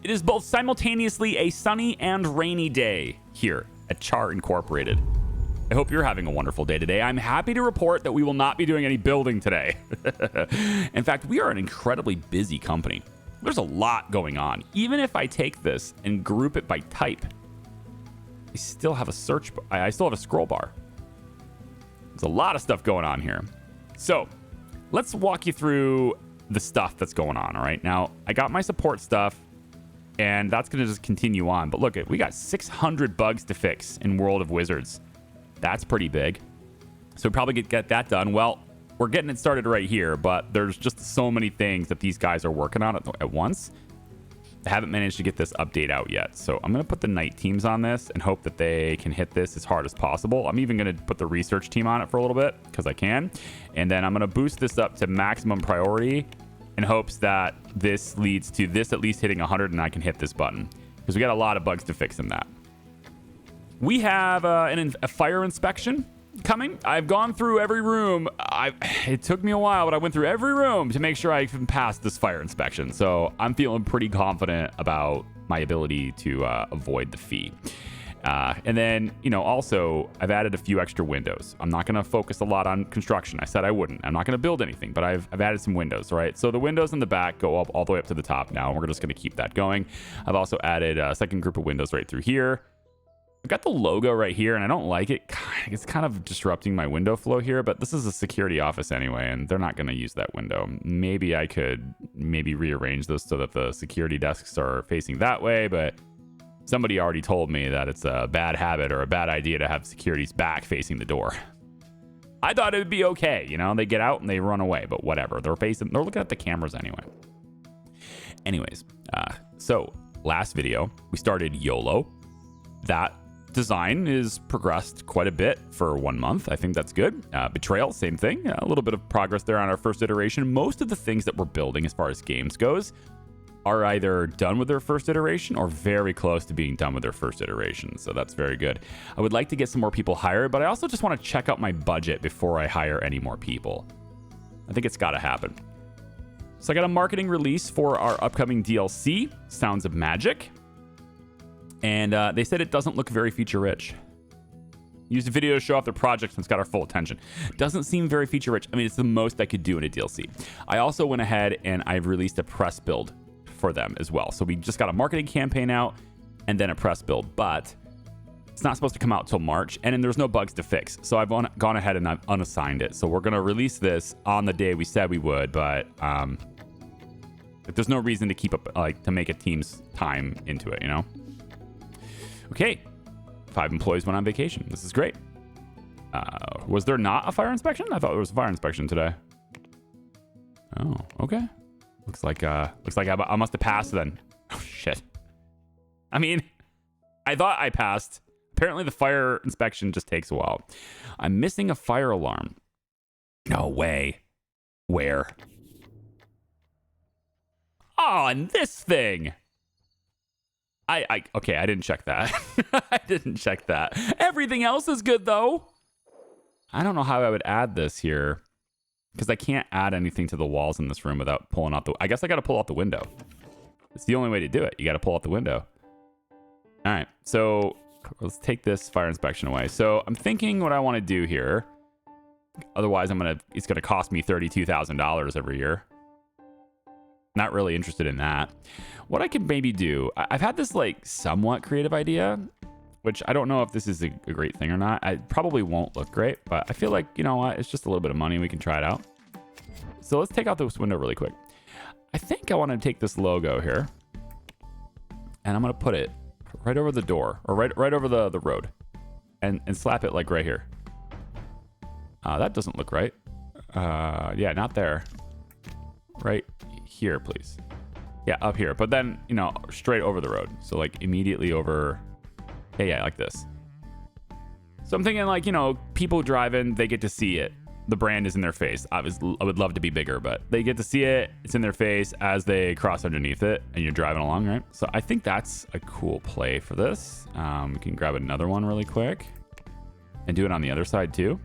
It is both simultaneously a sunny and rainy day here at Char Incorporated. I hope you're having a wonderful day today. I'm happy to report that we will not be doing any building today. In fact, we are an incredibly busy company. There's a lot going on. Even if I take this and group it by type, I still have a search. I still have a scroll bar. There's a lot of stuff going on here. So let's walk you through the stuff that's going on. All right. Now, I got my support stuff, and that's going to just continue on. But look, we got 600 bugs to fix in World of Wizards. That's pretty big. So probably get that done. Well, we're getting it started right here, but there's just so many things that these guys are working on at once. I haven't managed to get this update out yet. So I'm going to put the night teams on this and hope that they can hit this as hard as possible. I'm even going to put the research team on it for a little bit because I can. And then I'm going to boost this up to maximum priority in hopes that this leads to this at least hitting 100 and I can hit this button because we got a lot of bugs to fix in that. We have a fire inspection coming. I've gone through every room. It took me a while, but I went through every room to make sure I can pass this fire inspection. So I'm feeling pretty confident about my ability to avoid the fee. And then, also I've added a few extra windows. I'm not going to focus a lot on construction. I said I wouldn't. I'm not going to build anything, but I've added some windows, right? So the windows in the back go up all the way up to the top now. And we're just going to keep that going. I've also added a second group of windows right through here. I've got the logo right here, and I don't like it. It's kind of disrupting my window flow here, but this is a security office anyway, and they're not going to use that window. Maybe I could rearrange this so that the security desks are facing that way, but somebody already told me that it's a bad habit or a bad idea to have security's back facing the door. I thought it would be okay. They get out and they run away, but whatever. They're looking at the cameras anyway. Anyways, so last video, we started YOLO. That design is progressed quite a bit for 1 month. I think that's good. Betrayal, same thing. A little bit of progress there on our first iteration. Most of the things that we're building as far as games goes are either done with their first iteration or very close to being done with their first iteration. So that's very good. I would like to get some more people hired, but I also just want to check out my budget before I hire any more people. I think it's got to happen. So I got a marketing release for our upcoming DLC, Sounds of Magic. And they said it doesn't look very feature-rich. Used a video to show off the project and it's got our full attention. Doesn't seem very feature-rich. I mean, it's the most I could do in a DLC. I also went ahead and I've released a press build for them as well. So we just got a marketing campaign out and then a press build. But it's not supposed to come out till March. And then there's no bugs to fix. So I've gone ahead and I've unassigned it. So we're going to release this on the day we said we would. But there's no reason to keep up, to make a team's time into it, Okay, 5 employees went on vacation. This is great. Was there not a fire inspection? I thought there was a fire inspection today. Oh, okay. Looks like I must have passed then. Oh shit. I mean, I thought I passed. Apparently the fire inspection just takes a while. I'm missing a fire alarm. No way. Where? Oh, and this thing. Okay, I didn't check that. I didn't check that. Everything else is good, though. I don't know how I would add this here because I can't add anything to the walls in this room without pulling out I guess I got to pull out the window. It's the only way to do it. You got to pull out the window. All right, so let's take this fire inspection away. So I'm thinking what I want to do here. Otherwise, it's going to cost me $32,000 every year. Not really interested in that. What I could maybe do, I've had this somewhat creative idea, which I don't know if this is a great thing or not. I probably won't look great, but I feel like, you know what? It's just a little bit of money. We can try it out. So let's take out this window really quick. I think I want to take this logo here and I'm going to put it right over the door or right over the road and slap it right here. That doesn't look right. Yeah, not there. Right here, please. Yeah, up here. But then, straight over the road. So immediately over. Yeah, like this. So I'm thinking people driving, they get to see it. The brand is in their face. I would love to be bigger, but they get to see it. It's in their face as they cross underneath it and you're driving along, right? So I think that's a cool play for this. We can grab another one really quick and do it on the other side too.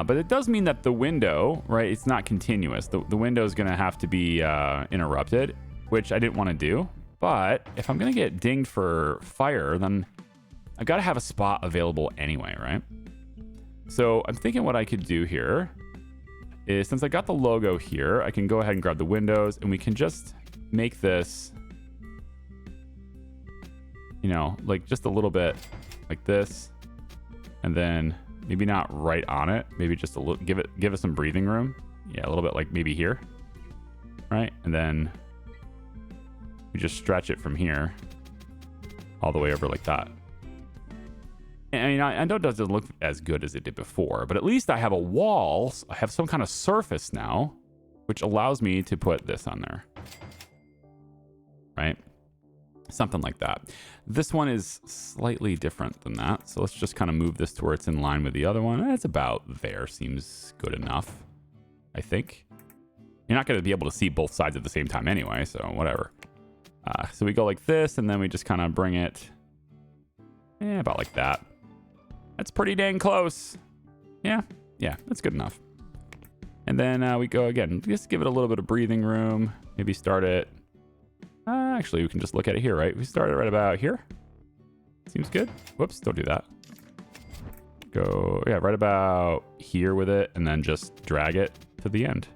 But it does mean that the window, right, it's not continuous. The window is going to have to be interrupted. which I didn't want to do. But if I'm going to get dinged for fire, then I've got to have a spot available anyway, right? So I'm thinking what I could do here is, since I got the logo here, I can go ahead and grab the windows, and we can just make this, you know, like just a little bit like this, and then maybe not right on it, maybe just a little, give it some breathing room. Yeah, a little bit like maybe here, right? And then we just stretch it from here all the way over like that. I mean, I know it doesn't look as good as it did before, but at least I have a wall. I have some kind of surface now, which allows me to put this on there, right? Something like that. This one is slightly different than that. So let's just kind of move this to where it's in line with the other one. It's about there. Seems good enough, I think. You're not going to be able to see both sides at the same time anyway, so whatever. So we go like this, and then we just kind of bring it about like that. That's pretty dang close. Yeah, that's good enough. And then we go again, just give it a little bit of breathing room. Maybe start it. Actually, we can just look at it here, right? We start it right about here. Seems good. Whoops, don't do that. Go, yeah, right about here with it, and then just drag it to the end.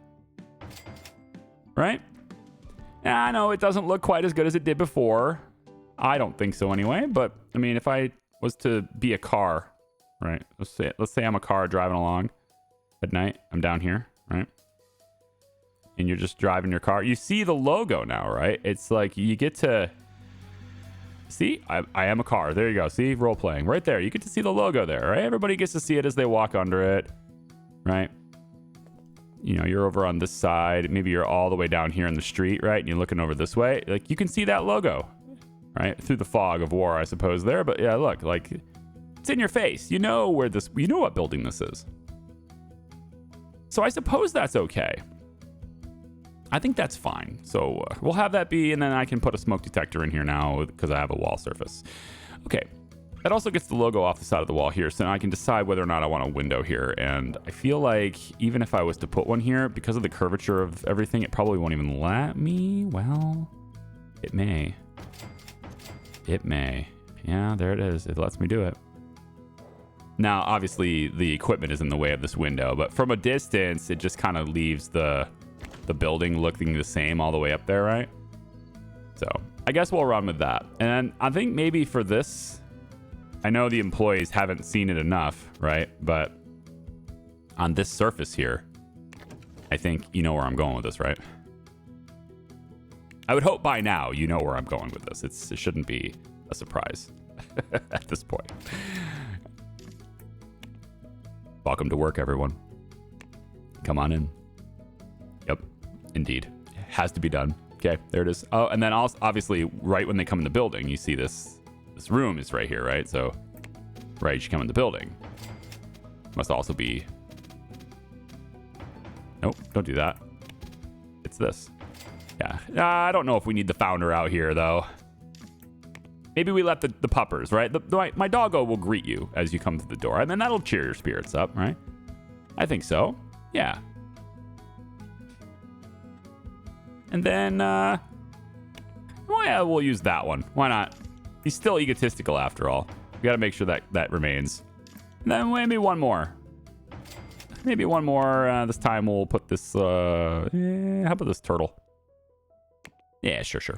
Right? Yeah, I know it doesn't look quite as good as it did before. I don't think so anyway, but I mean, if I was to be a car, right? Let's say I'm a car driving along at night. I'm down here, right? And you're just driving your car. You see the logo now, right? It's like you get to see, I am a car. There you go. See, role playing right there. You get to see the logo there, right? Everybody gets to see it as they walk under it, right? You know, you're over on this side. Maybe you're all the way down here in the street, right? And you're looking over this way. Like you can see that logo, right? Through the fog of war, I suppose there. But yeah, look, like it's in your face. You know where this, you know what building this is. So I suppose that's okay. I think that's fine. So we'll have that be, and then I can put a smoke detector in here now because I have a wall surface. Okay. That also gets the logo off the side of the wall here, so now I can decide whether or not I want a window here. And I feel like even if I was to put one here, because of the curvature of everything, it probably won't even let me. Well, it may. It may. Yeah, there it is. It lets me do it. Now, obviously, the equipment is in the way of this window, but from a distance, it just kind of leaves the building looking the same all the way up there, right? So I guess we'll run with that. And I think maybe for this, I know the employees haven't seen it enough, right? But on this surface here, I think you know where I'm going with this, right? I would hope by now you know where I'm going with this. It shouldn't be a surprise at this point. Welcome to work, everyone. Come on in. Yep, indeed. It has to be done. Okay, there it is. Oh, and then also, obviously, right when they come in the building, you see this room is right here, right? So, right as you come in the building. Must also be... Nope, don't do that. It's this. Yeah. I don't know if we need the founder out here, though. Maybe we let the puppers, right? My doggo will greet you as you come through the door, and then that'll cheer your spirits up, right? I think so. Yeah. And then, well, yeah, we'll use that one. Why not? He's still egotistical after all. We got to make sure that remains. And then maybe one more. Maybe one more. This time we'll put this, how about this turtle? Yeah, sure. All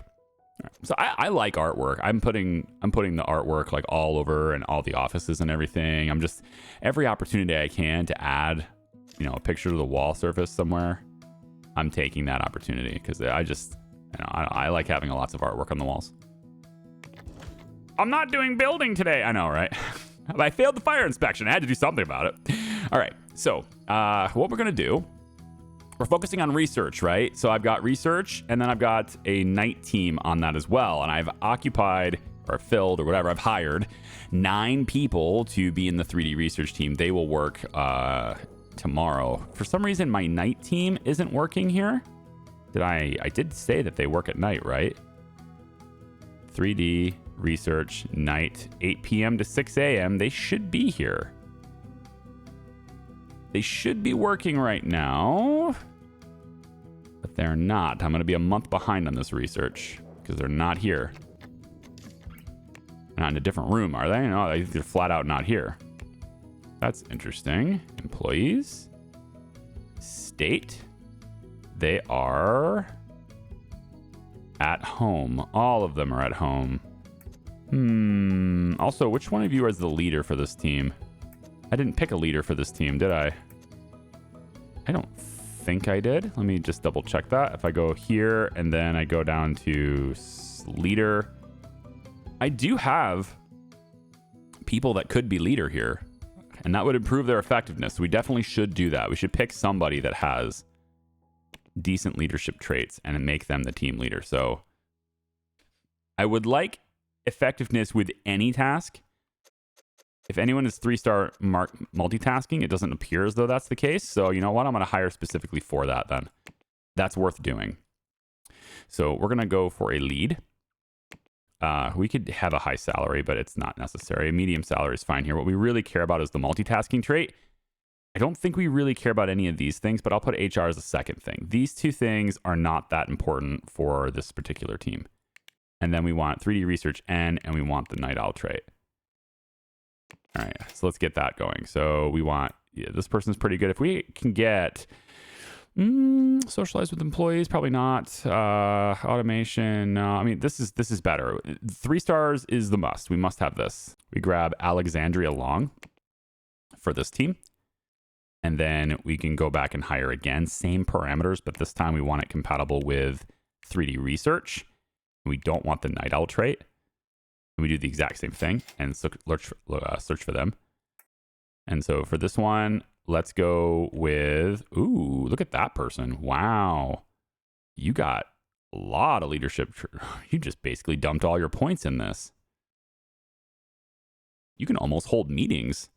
right. So I like artwork. I'm putting the artwork like all over and all the offices and everything. I'm just, every opportunity I can to add, you know, a picture to the wall surface somewhere, I'm taking that opportunity because I just, you know, I like having lots of artwork on the walls. I'm not doing building today. I know, right? I failed the fire inspection. I had to do something about it. All right. So what we're going to do, we're focusing on research, right? So I've got research, and then I've got a night team on that as well. And I've occupied or filled or whatever, I've hired 9 people to be in the 3D research team. They will work tomorrow. For some reason, my night team isn't working here. I did say that they work at night, right? 3D research night, 8 p.m. to 6 a.m. They should be here. They should be working right now. but they're not. I'm going to be a month behind on this research because they're not here. Not in a different room, are they? No, they're flat out not here. That's interesting. Employees. State. They are at home. All of them are at home. Also, which one of you is the leader for this team? I didn't pick a leader for this team, did I? I don't think I did. Let me just double check that. If I go here and then I go down to leader, I do have people that could be leader here, and that would improve their effectiveness. We definitely should do that. We should pick somebody that has decent leadership traits and make them the team leader. So I would like effectiveness with any task. If anyone is 3-star multitasking, it doesn't appear as though that's the case. So you know what? I'm going to hire specifically for that then. That's worth doing. So we're going to go for a lead. We could have a high salary, but it's not necessary. A medium salary is fine here. What we really care about is the multitasking trait. I don't think we really care about any of these things, but I'll put HR as a second thing. These two things are not that important for this particular team. And then we want 3D research N, and we want the night owl trait. All right, so let's get that going. So we want, this person's pretty good. If we can get socialize with employees, probably not. Automation, no. I mean, this is better. 3 stars is the must. We must have this. We grab Alexandria Long for this team. And then we can go back and hire again. Same parameters, but this time we want it compatible with 3D research. We don't want the night owl trait. We do the exact same thing and search for them. And so for this one, let's go with, ooh, look at that person. Wow. You got a lot of leadership. You just basically dumped all your points in this. You can almost hold meetings.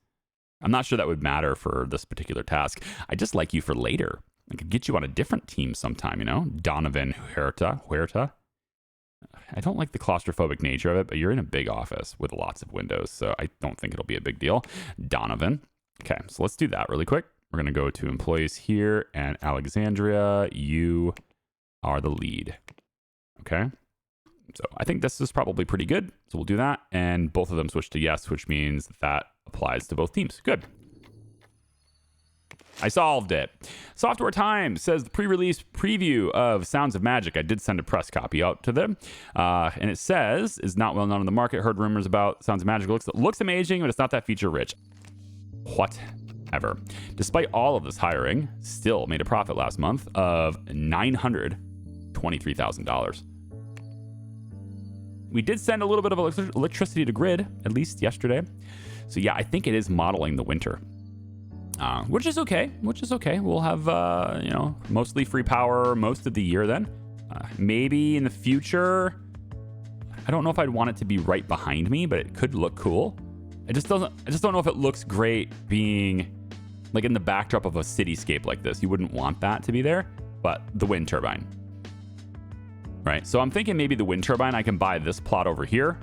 I'm not sure that would matter for this particular task. I just like you for later. I could get you on a different team sometime, you know? Donovan Huerta. I don't like the claustrophobic nature of it, but you're in a big office with lots of windows, so I don't think it'll be a big deal. Donovan. Okay, so let's do that really quick. We're going to go to employees here, and Alexandria, you are the lead. Okay, so I think this is probably pretty good, so we'll do that, and both of them switch to yes, which means that applies to both teams. Good. I solved it. Software Time says the pre-release preview of Sounds of Magic. I did send a press copy out to them. And it says, is not well known in the market. Heard rumors about Sounds of Magic. Looks amazing, but it's not that feature rich. Whatever. Despite all of this hiring, still made a profit last month of $923,000. We did send a little bit of electricity to grid, at least yesterday. So yeah, I think it is modeling the winter. Which is okay. We'll have, mostly free power most of the year then. Maybe in the future, I don't know if I'd want it to be right behind me, but it could look cool. I just don't know if it looks great being like in the backdrop of a cityscape like this. You wouldn't want that to be there, but the wind turbine. Right, so I'm thinking maybe the wind turbine, I can buy this plot over here,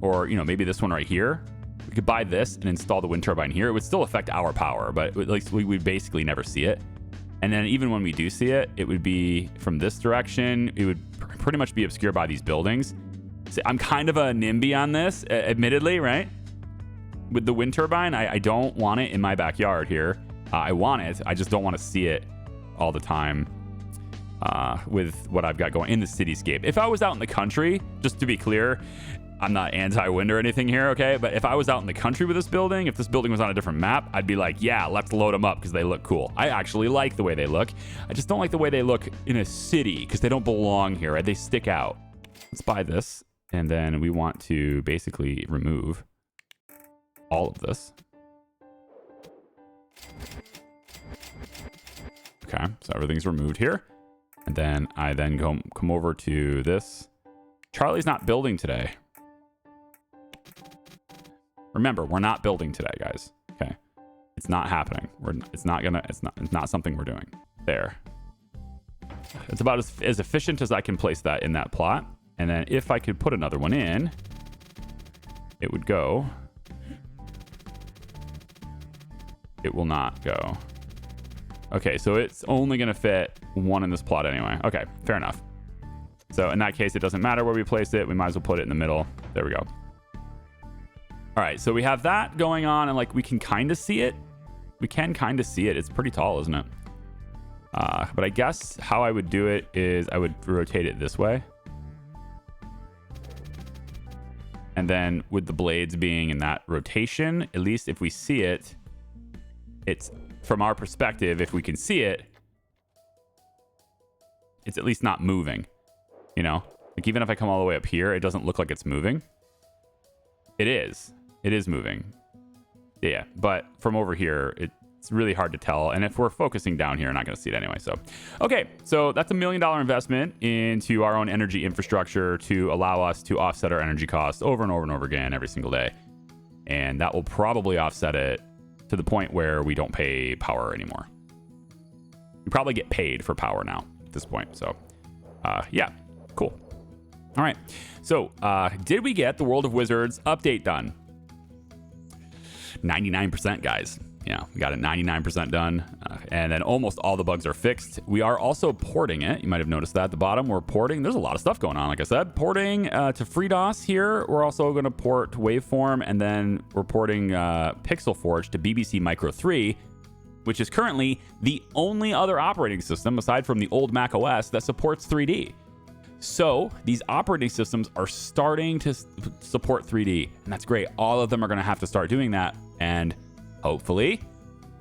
or, maybe this one right here. We could buy this and install the wind turbine here. It would still affect our power, but at least we would basically never see it. And then even when we do see it, it would be from this direction. It would pretty much be obscured by these buildings. So I'm kind of a NIMBY on this, admittedly, right? With the wind turbine, I don't want it in my backyard here. I want it. I just don't want to see it all the time with what I've got going in the cityscape. If I was out in the country, just to be clear, I'm not anti-wind or anything here, okay? But if I was out in the country with this building, if this building was on a different map, I'd be like, yeah, let's load them up because they look cool. I actually like the way they look. I just don't like the way they look in a city because they don't belong here, right? They stick out. Let's buy this. And then we want to basically remove all of this. Okay, so everything's removed here. And then I then come over to this. Charlie's not building today. Remember, we're not building today, guys. Okay, it's not happening. It's not something we're doing. There. It's about as efficient as I can place that in that plot. And then if I could put another one in, it would go. It will not go. Okay, so it's only going to fit one in this plot anyway. Okay, fair enough. So in that case, it doesn't matter where we place it. We might as well put it in the middle. There we go. All right, so we have that going on, and like we can kind of see it. We can kind of see it. It's pretty tall, isn't it? But I guess how I would do it is I would rotate it this way. And then with the blades being in that rotation, at least if we see it, it's from our perspective, if we can see it, it's at least not moving, you know? Like even if I come all the way up here, it doesn't look like it's moving. It is. It is moving. Yeah, but from over here, it's really hard to tell. And if we're focusing down here, I'm not going to see it anyway. So, okay. So that's $1 million investment into our own energy infrastructure to allow us to offset our energy costs over and over and over again every single day. And that will probably offset it to the point where we don't pay power anymore. We probably get paid for power now at this point. So, yeah, cool. All right. So, did we get the World of Wizards update done? 99%, guys. Yeah, we got it 99% done. And then almost all the bugs are fixed. We are also porting it. You might have noticed that at the bottom. We're porting. There's a lot of stuff going on, like I said. Porting to FreeDOS here. We're also going to port Waveform. And then we're porting Pixel Forge to BBC Micro 3, which is currently the only other operating system, aside from the old Mac OS, that supports 3D. So these operating systems are starting to support 3D. And that's great. All of them are going to have to start doing that. And hopefully,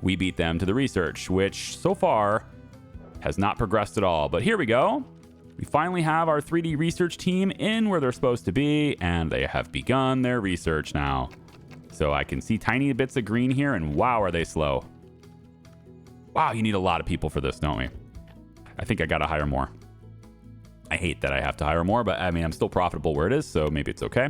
we beat them to the research, which so far has not progressed at all. But here we go. We finally have our 3D research team in where they're supposed to be, and they have begun their research now. So I can see tiny bits of green here, and wow, are they slow. Wow, you need a lot of people for this, don't we? I think I got to hire more. I hate that I have to hire more, but I mean, I'm still profitable where it is, so maybe it's okay.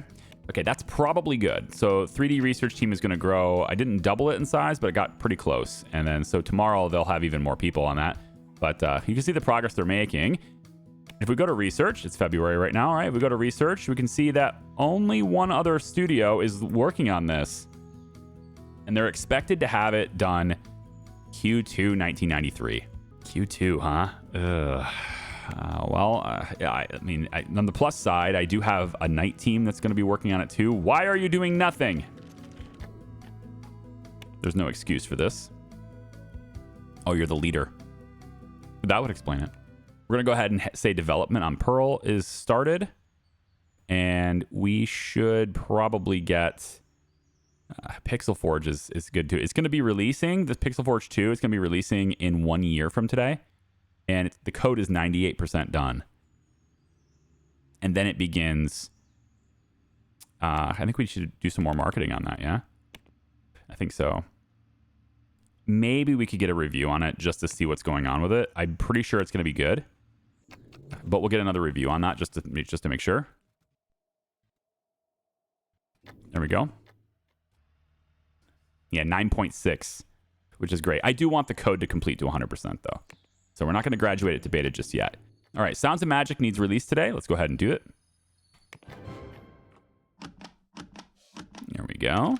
Okay, that's probably good. So 3D research team is going to grow. I didn't double it in size, but it got pretty close. And then so tomorrow they'll have even more people on that. But you can see the progress they're making. If we go to research, it's February right now, right? We go to research, we can see that only one other studio is working on this. And they're expected to have it done Q2 1993. Q2, huh? Ugh. I mean, on the plus side, I do have a night team that's going to be working on it too. Why are you doing nothing? There's no excuse for this. Oh, you're the leader. That would explain it. We're going to go ahead and say development on Pearl is started. And we should probably get... Pixel Forge is good too. It's going to be releasing, the Pixel Forge 2, it's going to be releasing in 1 year from today. And the code is 98% done. And then it begins. I think we should do some more marketing on that, yeah? I think so. Maybe we could get a review on it just to see what's going on with it. I'm pretty sure it's going to be good. But we'll get another review on that just to make sure. There we go. Yeah, 9.6, which is great. I do want the code to complete to 100% though. So we're not going to graduate it to beta just yet. All right, Sounds of Magic needs release today. Let's go ahead and do it. There we go.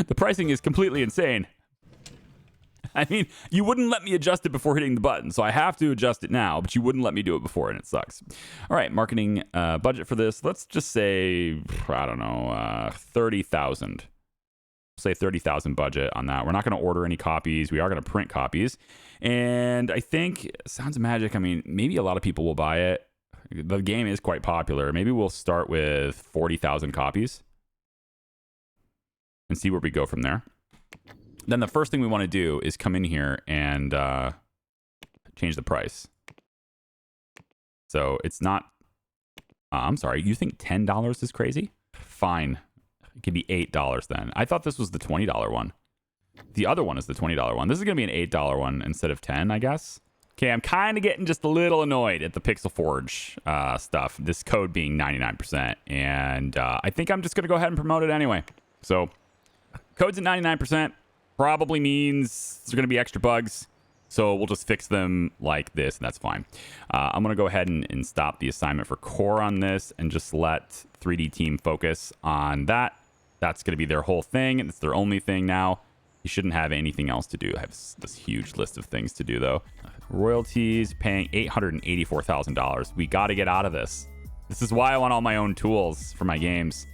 The pricing is completely insane. I mean, you wouldn't let me adjust it before hitting the button, so I have to adjust it now, but you wouldn't let me do it before, and it sucks. All right, marketing budget for this. Let's just say, I don't know, 30,000. Say 30,000 budget on that. We're not going to order any copies. We are going to print copies. And I think Sounds of Magic, I mean, maybe a lot of people will buy it. The game is quite popular. Maybe we'll start with 40,000 copies and see where we go from there. Then the first thing we want to do is come in here and change the price. So it's not... I'm sorry, you think $10 is crazy? Fine. It could be $8 then. I thought this was the $20 one. The other one is the $20 one. This is going to be an $8 one instead of 10, I guess. Okay, I'm kind of getting just a little annoyed at the Pixel Forge stuff. This code being 99%. And I think I'm just going to go ahead and promote it anyway. So, code's at 99%. Probably means there's going to be extra bugs. So we'll just fix them like this, and that's fine. I'm going to go ahead and stop the assignment for core on this and just let 3D team focus on that. That's going to be their whole thing. It's their only thing now. You shouldn't have anything else to do. I have this huge list of things to do, though. Royalties, paying $884,000. We got to get out of this. This is why I want all my own tools for my games.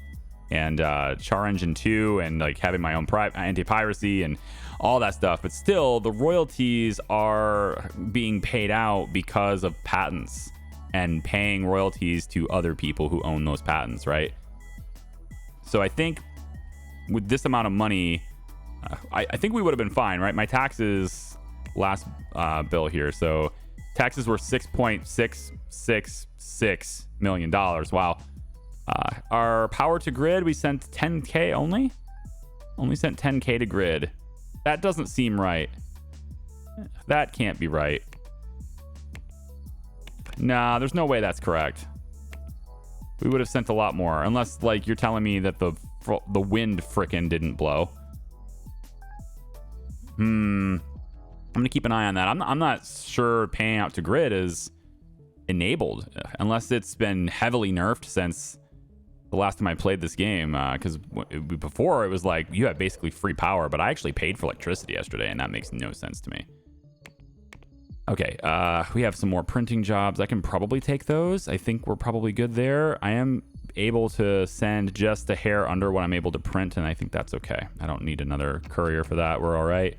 And Char Engine 2 and like having my own anti-piracy and all that stuff. But still, the royalties are being paid out because of patents and paying royalties to other people who own those patents, right? So I think with this amount of money, I think we would have been fine, right? My taxes last bill here. So taxes were $6.666 million. Wow. Our power to grid, we sent 10K only sent 10K to grid. That doesn't seem right. That can't be right. Nah, there's no way that's correct. We would have sent a lot more, unless like you're telling me that the wind frickin' didn't blow. I'm gonna keep an eye on that. I'm not sure paying out to grid is enabled unless it's been heavily nerfed since the last time I played this game, because before it was like you have basically free power, but I actually paid for electricity yesterday, and that makes no sense to me. Okay, we have some more printing jobs. I can probably take those. I think we're probably good there. I am able to send just a hair under what I'm able to print, and I think that's okay. I don't need another courier for that. We're all right.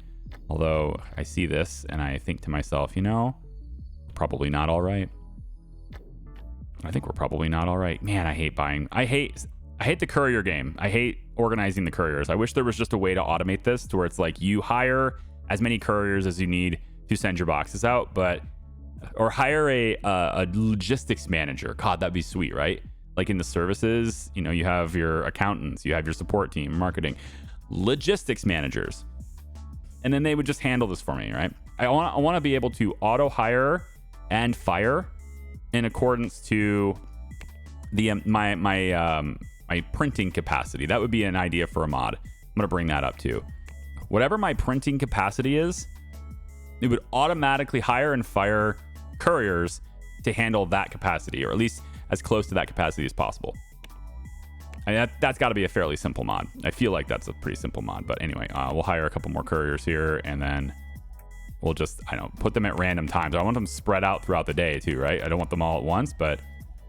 Although I see this, and I think to myself, you know, probably not all right. I think we're probably not all right. Man, I hate buying. I hate the courier game. I hate organizing the couriers. I wish there was just a way to automate this to where it's like you hire as many couriers as you need to send your boxes out, or hire a logistics manager. God, that'd be sweet, right? Like in the services, you know, you have your accountants, you have your support team, marketing, logistics managers, and then they would just handle this for me, right? I want to be able to auto hire and fire in accordance to the my printing capacity. That would be an idea for a mod. I'm gonna bring that up too. Whatever my printing capacity is, it would automatically hire and fire couriers to handle that capacity, or at least as close to that capacity as possible. I mean, that's got to be a fairly simple mod. I feel like that's a pretty simple mod. But anyway, we'll hire a couple more couriers here, and then we'll just, I don't put them at random times. I want them spread out throughout the day too, right? I don't want them all at once, but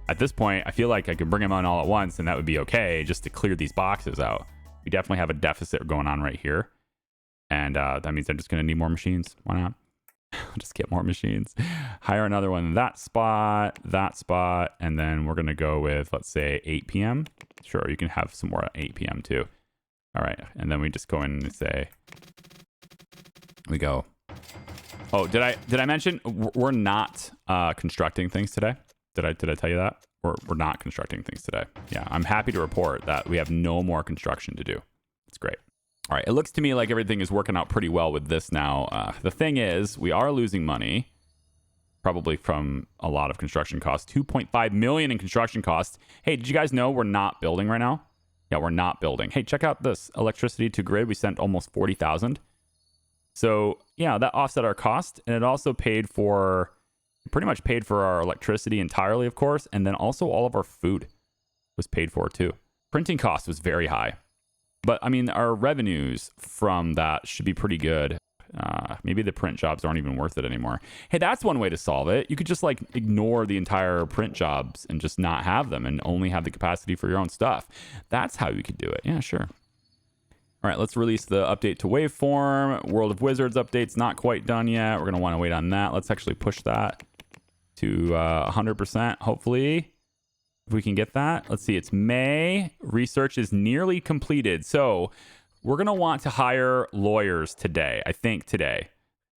at this point, I feel like I can bring them on all at once, and that would be okay just to clear these boxes out. We definitely have a deficit going on right here, and that means I'm just going to need more machines. Why not? I'll just get more machines. Hire another one, that spot, and then we're going to go with, let's say, 8 p.m. Sure, you can have some more at 8 p.m. too. All right, and then we just go in and say, we go. Oh, did I mention we're not constructing things today? Did I tell you that? We're not constructing things today. Yeah, I'm happy to report that we have no more construction to do. It's great. All right, it looks to me like everything is working out pretty well with this now. The thing is, we are losing money, probably from a lot of construction costs. 2.5 million in construction costs. Hey, did you guys know we're not building right now? Yeah, we're not building. Hey, check out this electricity to grid. We sent almost 40,000. So yeah, that offset our cost, and it also pretty much paid for our electricity entirely, of course, and then also all of our food was paid for too. Printing cost was very high. But, I mean, our revenues from that should be pretty good. Maybe the print jobs aren't even worth it anymore. Hey, that's one way to solve it. You could just, like, ignore the entire print jobs and just not have them and only have the capacity for your own stuff. That's how you could do it. Yeah, sure. All right, let's release the update to waveform. World of Wizards update's not quite done yet. We're going to want to wait on that. Let's actually push that to 100%, hopefully. If we can get that. Let's see, it's May. Research is nearly completed. So we're going to want to hire lawyers today, I think today.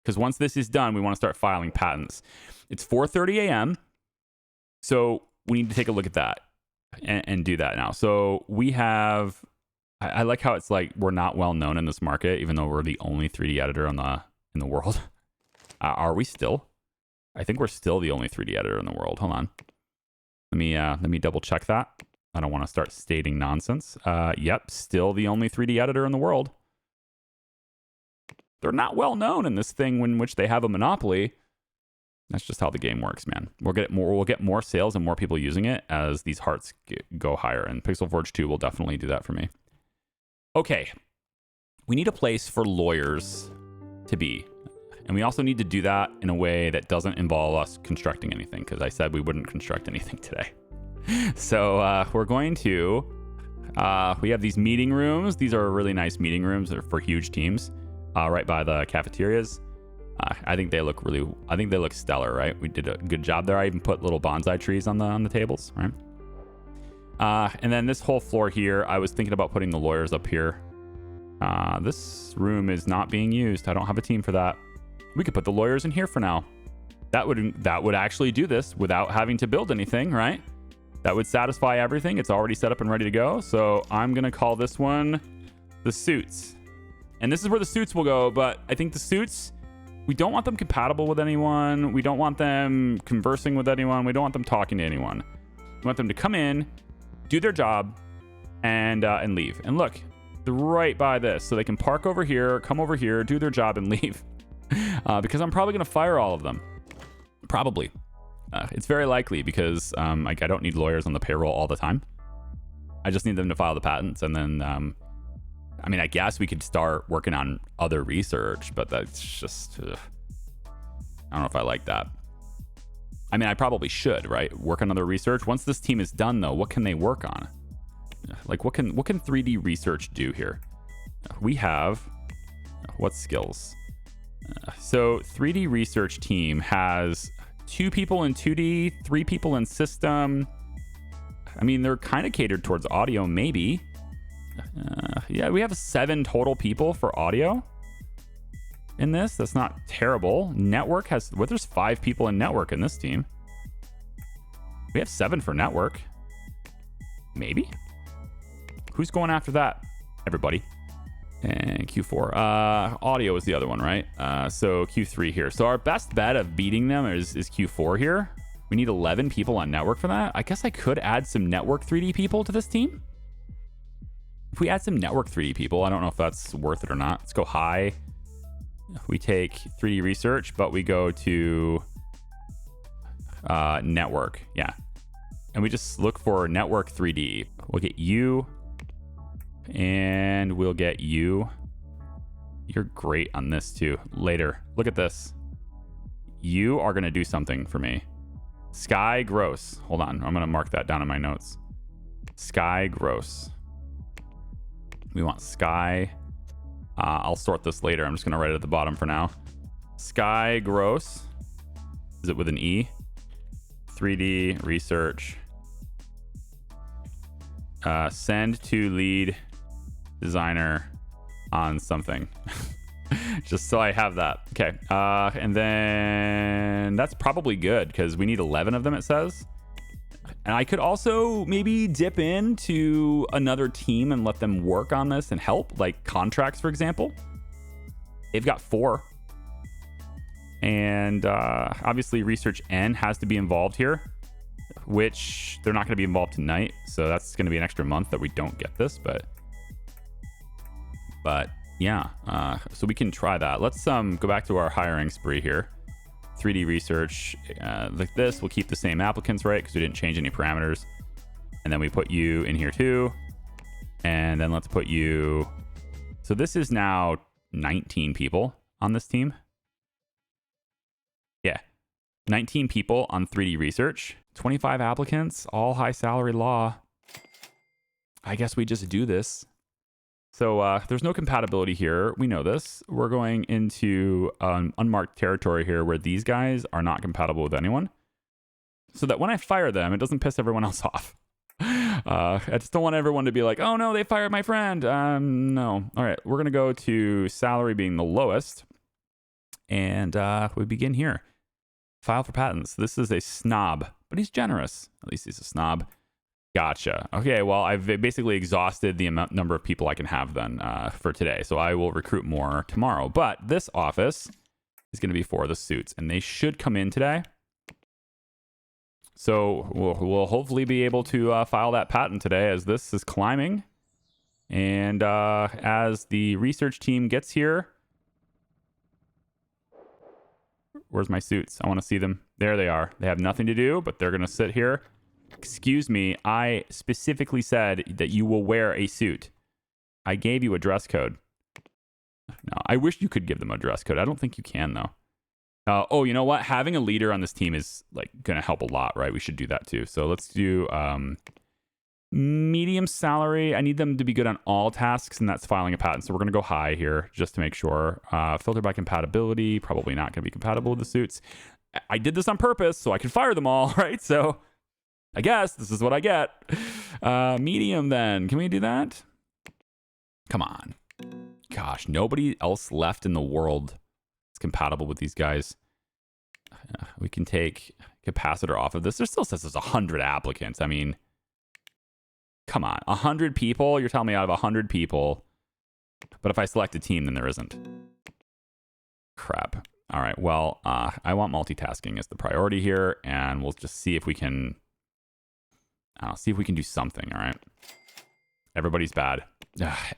Because once this is done, we want to start filing patents. It's 4:30 a.m. So we need to take a look at that and do that now. So we have, I like how it's like we're not well known in this market, even though we're the only 3D editor in the world. Are we still? I think we're still the only 3D editor in the world. Hold on. Let me double check that. I don't want to start stating nonsense. Yep, still the only 3D editor in the world. They're not well known in this thing in which they have a monopoly. That's just how the game works, man. We'll get more sales and more people using it as these hearts go higher. And Pixel Forge 2 will definitely do that for me. Okay. we need a place for lawyers to be. And we also need to do that in a way that doesn't involve us constructing anything, because I said we wouldn't construct anything today. So we're going to, we have these meeting rooms. These are really nice meeting rooms. They're for huge teams, right by the cafeterias. I think they look stellar, right? We did a good job there. I even put little bonsai trees on the tables, right? And then this whole floor here, I was thinking about putting the lawyers up here. This room is not being used. I don't have a team for that. We could put the lawyers in here for now. That would actually do this without having to build anything, right? That would satisfy everything. It's already set up and ready to go. So I'm going to call this one the suits. And this is where the suits will go. But I think the suits, we don't want them compatible with anyone. We don't want them conversing with anyone. We don't want them talking to anyone. We want them to come in, do their job, and leave. And look, they're right by this. So they can park over here, come over here, do their job, and leave. Because I'm probably going to fire all of them. Probably. It's very likely because I don't need lawyers on the payroll all the time. I just need them to file the patents. And then, I mean, I guess we could start working on other research, but that's just, I don't know if I like that. I mean, I probably should, right? Work on other research. Once this team is done, though, what can they work on? Like, what can 3D research do here? We have, what skills? So 3D research team has 2 people in 2D, 3 people in system. I mean, they're kind of catered towards audio, maybe. Yeah, we have 7 total people for audio in this. That's not terrible. Network has, well, there's 5 people in network in this team. We have 7 for network. Maybe. Who's going after that? Everybody. And Q4. Audio is the other one, right? So Q3 here. So our best bet of beating them is Q4 here. We need 11 people on network for that. I guess I could add some network 3D people to this team. If we add some network 3D people, I don't know if that's worth it or not. Let's go high. We take 3D research, but we go to network. Yeah. And we just look for network 3D. We'll get you. And we'll get you. You're great on this too. Later. Look at this. You are going to do something for me. Sky Gross. Hold on. I'm going to mark that down in my notes. Sky Gross. We want Sky. I'll sort this later. I'm just going to write it at the bottom for now. Sky Gross. Is it with an E? 3D research. Send to lead designer on something. Just so I have that. Okay. And then that's probably good because we need 11 of them, it says. And I could also maybe dip into another team and let them work on this and help, like contracts, for example. They've got 4. And obviously Research N has to be involved here, which they're not going to be involved tonight. So that's going to be an extra month that we don't get this, but yeah. So we can try that. Let's go back to our hiring spree here. 3D research, like this, we'll keep the same applicants, right? Because we didn't change any parameters. And then we put you in here too. And then let's put you. So this is now 19 people on this team. Yeah. 19 people on 3D research, 25 applicants, all high salary law. I guess we just do this. So there's no compatibility here. We know this. We're going into unmarked territory here where these guys are not compatible with anyone. So that when I fire them, it doesn't piss everyone else off. I just don't want everyone to be like, oh no, they fired my friend. No. All right, we're going to go to salary being the lowest. And we begin here. File for patents. This is a snob, but he's generous. At least he's a snob. Gotcha. Okay, well, I've basically exhausted the number of people I can have then for today. So I will recruit more tomorrow. But this office is going to be for the suits, and they should come in today. So we'll hopefully be able to file that patent today as this is climbing. And as the research team gets here, where's my suits? I want to see them. There they are. They have nothing to do, but they're going to sit here. Excuse me, I specifically said that you will wear a suit. I gave you a dress code. No, I wish you could give them a dress code. I don't think you can, though. Oh, you know what? Having a leader on this team is like going to help a lot, right? We should do that too. So let's do medium salary. I need them to be good on all tasks, and that's filing a patent. So we're going to go high here just to make sure. Filter by compatibility. Probably not going to be compatible with the suits. I did this on purpose so I could fire them all, right? So I guess this is what I get. Medium then. Can we do that? Come on. Gosh, nobody else left in the world is compatible with these guys. We can take capacitor off of this. There still says there's 100 applicants. I mean, come on. 100 people? You're telling me out of 100 people. But if I select a team, then there isn't. Crap. All right. Well, I want multitasking as the priority here, and we'll just see if we can... I'll see if we can do something, all right? Everybody's bad.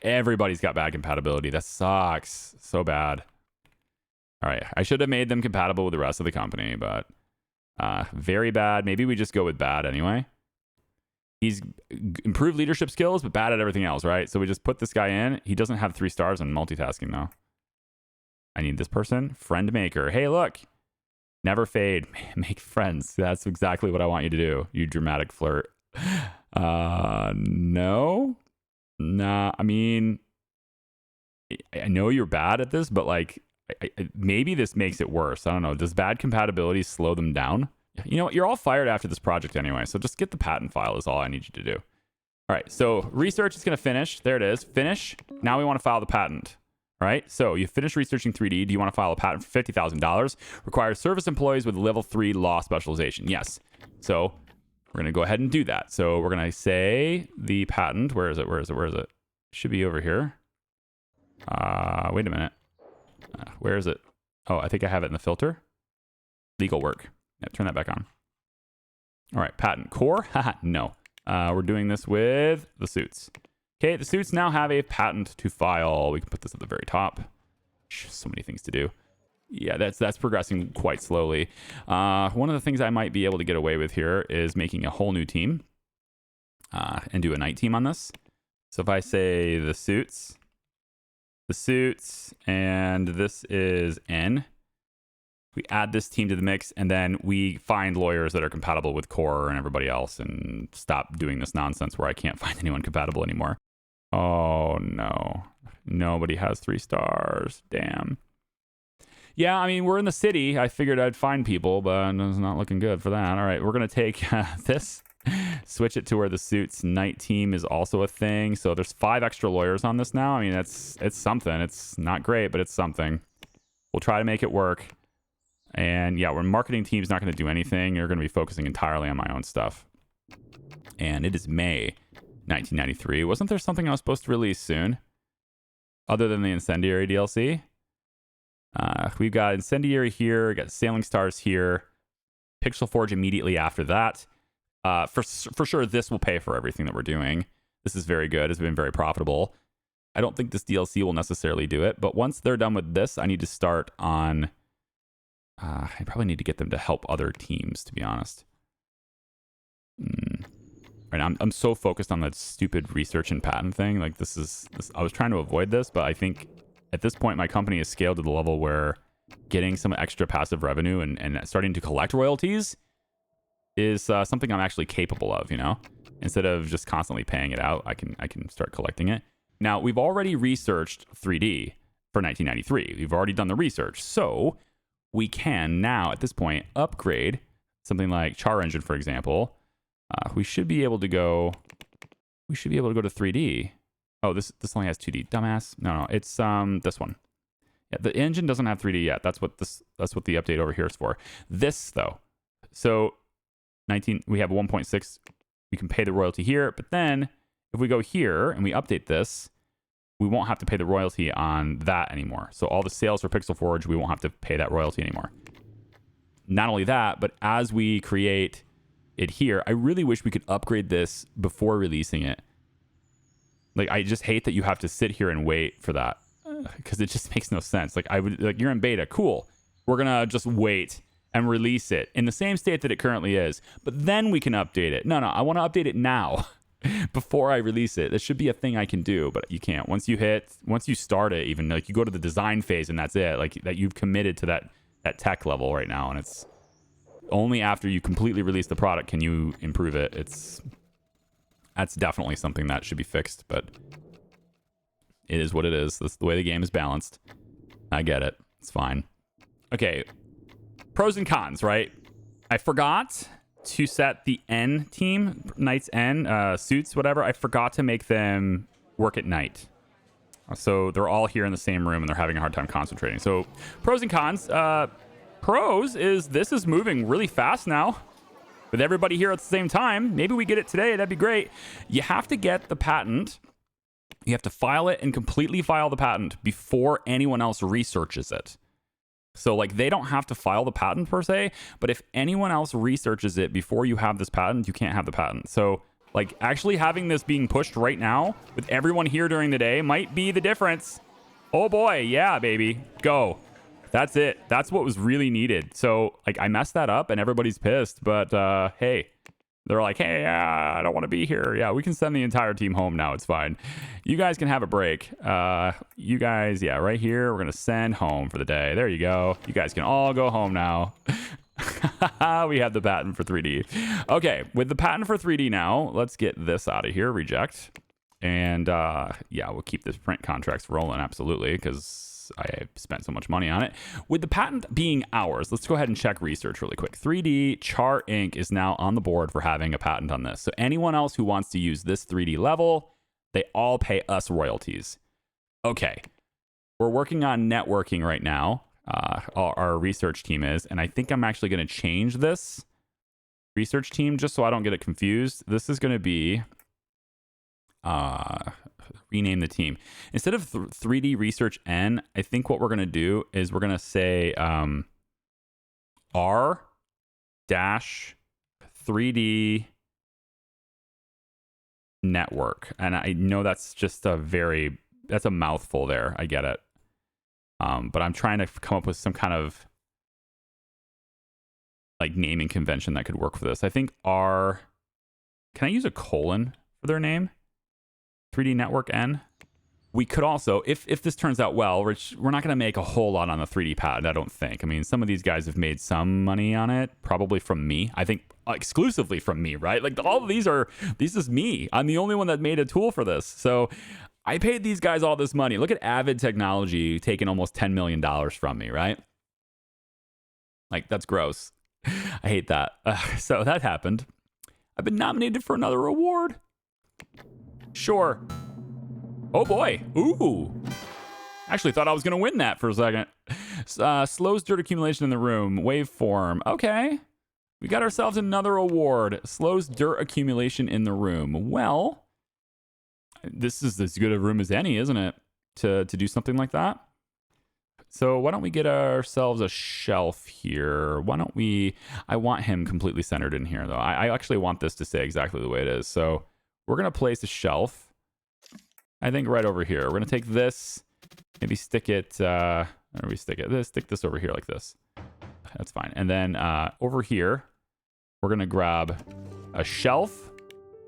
Everybody's got bad compatibility. That sucks. So bad. All right. I should have made them compatible with the rest of the company, but very bad. Maybe we just go with bad anyway. He's improved leadership skills, but bad at everything else, right? So we just put this guy in. He doesn't have 3 stars on multitasking, though. I need this person. Friend maker. Hey, look. Never fade. Make friends. That's exactly what I want you to do, you dramatic flirt. No. Nah, I mean, I know you're bad at this, but like, maybe this makes it worse. I don't know. Does bad compatibility slow them down? You know what? You're all fired after this project anyway, so just get the patent file is all I need you to do. All right, so research is going to finish. There it is. Finish. Now we want to file the patent. All right, so you finish researching 3D. Do you want to file a patent for $50,000? Requires service employees with level 3 law specialization. Yes. So we're going to go ahead and do that. So we're going to say the patent. Where is it? Where is it? Where is it? Should be over here. Wait a minute. Where is it? Oh, I think I have it in the filter. Legal work. Yeah, turn that back on. All right, patent core. Haha, no. We're doing this with the suits. Okay, the suits now have a patent to file. We can put this at the very top. So many things to do. Yeah, that's progressing quite slowly. One of the things I might be able to get away with here is making a whole new team and do a night team on this. So if I say the suits, and this is N, we add this team to the mix, and then we find lawyers that are compatible with Core and everybody else and stop doing this nonsense where I can't find anyone compatible anymore. Oh, no. Nobody has 3 stars. Damn. Yeah, I mean, we're in the city. I figured I'd find people, but it's not looking good for that. All right, we're going to take this, switch it to where the suits night team is also a thing. So there's 5 extra lawyers on this now. I mean, it's something. It's not great, but it's something. We'll try to make it work. And yeah, our marketing team's not going to do anything. You're going to be focusing entirely on my own stuff. And it is May 1993. Wasn't there something I was supposed to release soon? Other than the Incendiary DLC? We've got Incendiary here. We've got Sailing Stars here. Pixel Forge immediately after that. For sure, this will pay for everything that we're doing. This is very good. It's been very profitable. I don't think this DLC will necessarily do it. But once they're done with this, I need to start on... I probably need to get them to help other teams, to be honest. Right, I'm so focused on that stupid research and patent thing. Like this, I was trying to avoid this, but I think at this point my company is scaled to the level where getting some extra passive revenue and starting to collect royalties is something I'm actually capable of. You know, instead of just constantly paying it out, I can start collecting it. Now we've already researched 3D for 1993. We've already done the research, so we can now at this point upgrade something like Char Engine, for example. We should be able to go to 3D. Oh, this only has 2D. Dumbass. No, it's this one. Yeah, the engine doesn't have 3D yet. That's what the update over here is for. This though. So we have 1.6. We can pay the royalty here, but then if we go here and we update this, we won't have to pay the royalty on that anymore. So all the sales for Pixel Forge, we won't have to pay that royalty anymore. Not only that, but as we create it here, I really wish we could upgrade this before releasing it. Like, I just hate that you have to sit here and wait for that because it just makes no sense. Like, you're in beta. Cool. We're going to just wait and release it in the same state that it currently is, but then we can update it. No, I want to update it now. before I release it. This should be a thing I can do, but you can't. Once you start it, even like you go to the design phase and that's it. Like that you've committed to that tech level right now, and it's only after you completely release the product can you improve it. That's definitely something that should be fixed, but it is what it is. That's the way the game is balanced. I get it. It's fine. Okay. Pros and cons, right? I forgot to set the N team, Knights N, suits, whatever. I forgot to make them work at night. So they're all here in the same room and they're having a hard time concentrating. So pros and cons. Pros is this is moving really fast now with everybody here at the same time. Maybe we get it today. That'd be great. You have to get the patent. You have to file it and completely file the patent before anyone else researches it. So like they don't have to file the patent per se, but if anyone else researches it before you have this patent, you can't have the patent. So like actually having this being pushed right now with everyone here during the day might be the difference. Oh boy, yeah, baby, go. That's it. That's what was really needed. So like I messed that up and everybody's pissed, but hey, they're like, hey, I don't want to be here. Yeah, we can send the entire team home now. It's fine. You guys can have a break. You guys, yeah, right here, we're going to send home for the day. There you go. You guys can all go home now. We have the patent for 3D. Okay, with the patent for 3D now, let's get this out of here. Reject. And yeah, we'll keep this print contracts rolling, absolutely, because I spent so much money on it. With the patent being ours, let's go ahead and check research really quick. 3D Char Inc. is now on the board for having a patent on this. So anyone else who wants to use this 3D level, they all pay us royalties. Okay. We're working on networking right now. Our research team is, and I think I'm actually going to change this research team just so I don't get it confused. This is going to be rename the team instead of 3D Research N. I think what we're going to do is we're going to say R-3D network, and I know that's just that's a mouthful there. I get it, but I'm trying to come up with some kind of like naming convention that could work for this. I think can I use a colon for their name? 3D Network N. We could also, if this turns out well, which we're not going to make a whole lot on the 3D patent, I don't think. I mean, some of these guys have made some money on it, probably from me. I think exclusively from me, right? Like all of this is me. I'm the only one that made a tool for this. So I paid these guys all this money. Look at Avid Technology taking almost $10 million from me, right? Like, that's gross. I hate that. So that happened. I've been nominated for another award. Sure. Oh boy. Ooh. Actually thought I was going to win that for a second. Slows dirt accumulation in the room. Waveform. Okay. We got ourselves another award. Slows dirt accumulation in the room. Well, this is as good a room as any, isn't it? To do something like that. So why don't we get ourselves a shelf here? Why don't we... I want him completely centered in here, though. I actually want this to stay exactly the way it is. So we're going to place a shelf, I think, right over here. We're going to take this, maybe stick it... where do we stick it? Stick this over here like this. That's fine. And then over here, we're going to grab a shelf,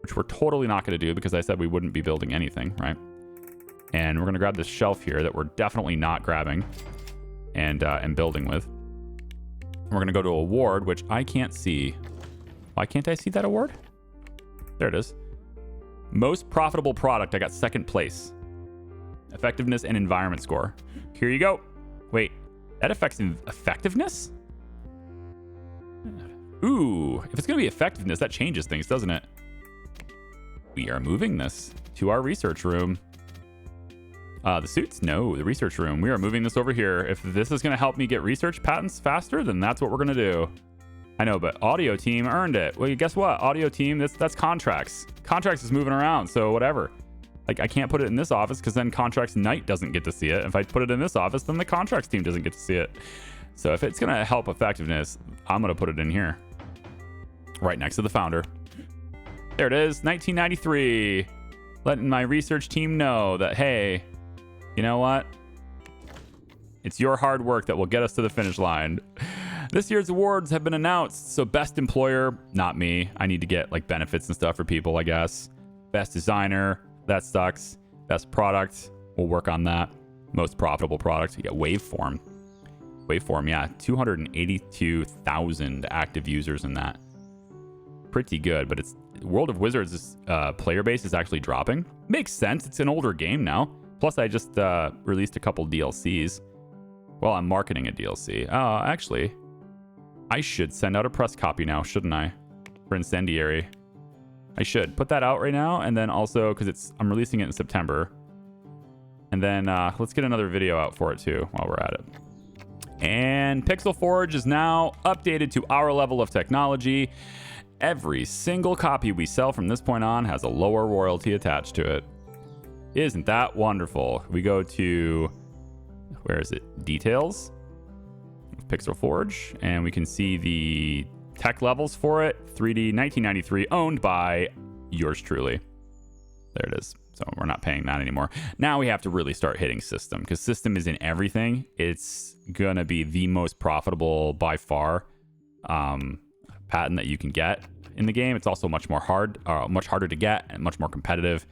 which we're totally not going to do because I said we wouldn't be building anything, right? And we're going to grab this shelf here that we're definitely not grabbing and building with. And we're going to go to award, which I can't see. Why can't I see that award? There it is. Most profitable product. I got second place. Effectiveness and environment score. Here you go. Wait, that affects effectiveness? Ooh, if it's going to be effectiveness, that changes things, doesn't it? We are moving this to our research room. The suits? No, the research room. We are moving this over here. If this is going to help me get research patents faster, then that's what we're going to do. I know, but audio team earned it. Well, guess what? Audio team, that's contracts. Contracts is moving around, so whatever. Like, I can't put it in this office because then contracts night doesn't get to see it. If I put it in this office, then the contracts team doesn't get to see it. So if it's going to help effectiveness, I'm going to put it in here. Right next to the founder. There it is, 1993. Letting my research team know that, hey, you know what? It's your hard work that will get us to the finish line. This year's awards have been announced. So best employer, not me. I need to get like benefits and stuff for people, I guess. Best designer, that sucks. Best product, we'll work on that. Most profitable product, yeah, waveform. Waveform, yeah, 282,000 active users in that. Pretty good, but it's World of Wizards' player base is actually dropping. Makes sense. It's an older game now. Plus, I just released a couple DLCs. Well, I'm marketing a DLC. Actually, I should send out a press copy now, shouldn't I? For Incendiary. I should put that out right now, and then also because I'm releasing it in September. And then let's get another video out for it too while we're at it. And Pixel Forge is now updated to our level of technology. Every single copy we sell from this point on has a lower royalty attached to it. Isn't that wonderful? We go to, where is it? Details. Pixel Forge. And we can see the tech levels for it. 3D 1993, owned by yours truly. There it is. So we're not paying that anymore. Now we have to really start hitting system, because system is in everything. It's going to be the most profitable by far patent that you can get in the game. It's also much harder to get and much more competitive.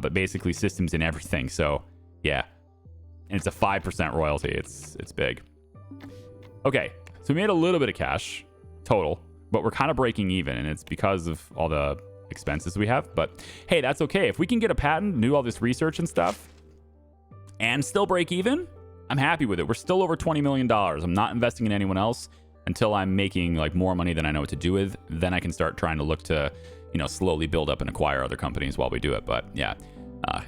But basically systems in everything. So yeah, and it's a 5% royalty. It's big. Okay, so we made a little bit of cash total, but we're kind of breaking even, and it's because of all the expenses we have. But hey, that's okay. If we can get a patent, do all this research and stuff, and still break even, I'm happy with it. We're still over $20 million. I'm not investing in anyone else until I'm making like more money than I know what to do with. Then I can start trying to look to, slowly build up and acquire other companies while we do it. But yeah,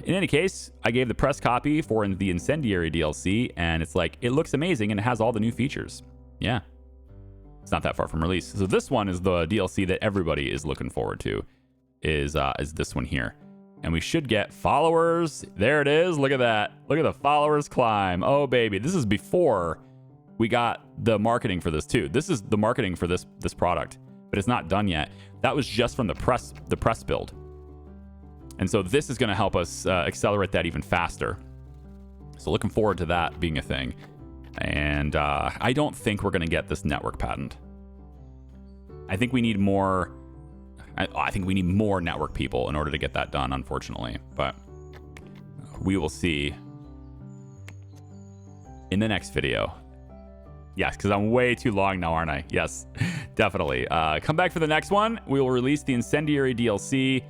in any case, I gave the press copy for the Incendiary DLC, and it's like, it looks amazing and it has all the new features. Yeah, it's not that far from release. So this one is the DLC that everybody is looking forward to, is this one here. And we should get followers. There it is. Look at that. Look at the followers climb. Oh baby, this is before we got the marketing for this too. This is the marketing for this product, but it's not done yet. That was just from the press build. And so this is going to help us accelerate that even faster. So looking forward to that being a thing. And I don't think we're going to get this network patent. I think we need more. I think we need more network people in order to get that done, unfortunately. But we will see in the next video. Yes, because I'm way too long now, aren't I? Yes, definitely. Come back for the next one. We will release the Incendiary DLC.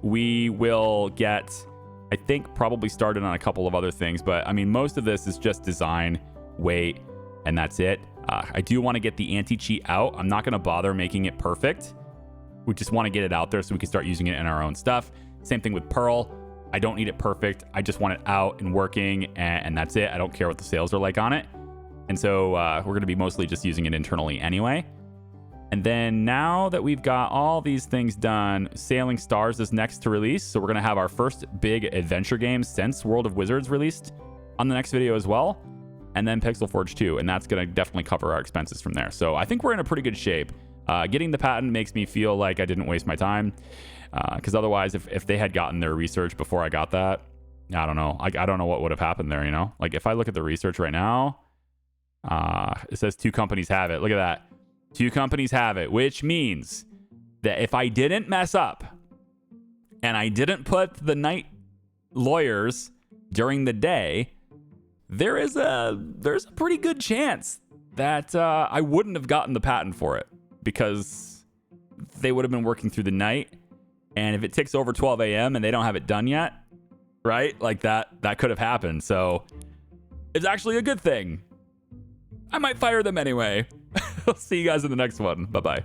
We will get, I think, probably started on a couple of other things. But, I mean, most of this is just design, wait, and that's it. I do want to get the anti-cheat out. I'm not going to bother making it perfect. We just want to get it out there so we can start using it in our own stuff. Same thing with Pearl. I don't need it perfect. I just want it out and working, and that's it. I don't care what the sales are like on it. And so we're going to be mostly just using it internally anyway. And then now that we've got all these things done, Sailing Stars is next to release. So we're going to have our first big adventure game since World of Wizards released on the next video as well. And then Pixel Forge 2. And that's going to definitely cover our expenses from there. So I think we're in a pretty good shape. Getting the patent makes me feel like I didn't waste my time. Because otherwise, if they had gotten their research before I got that, I don't know. I don't know what would have happened there, Like if I look at the research right now, it says 2 companies have it. Look at that. 2 companies have it, which means that if I didn't mess up and I didn't put the night lawyers during the day, there's a pretty good chance that I wouldn't have gotten the patent for it, because they would have been working through the night. And if it ticks over 12 a.m. and they don't have it done yet, right? Like that could have happened. So it's actually a good thing. I might fire them anyway. I'll see you guys in the next one. Bye-bye.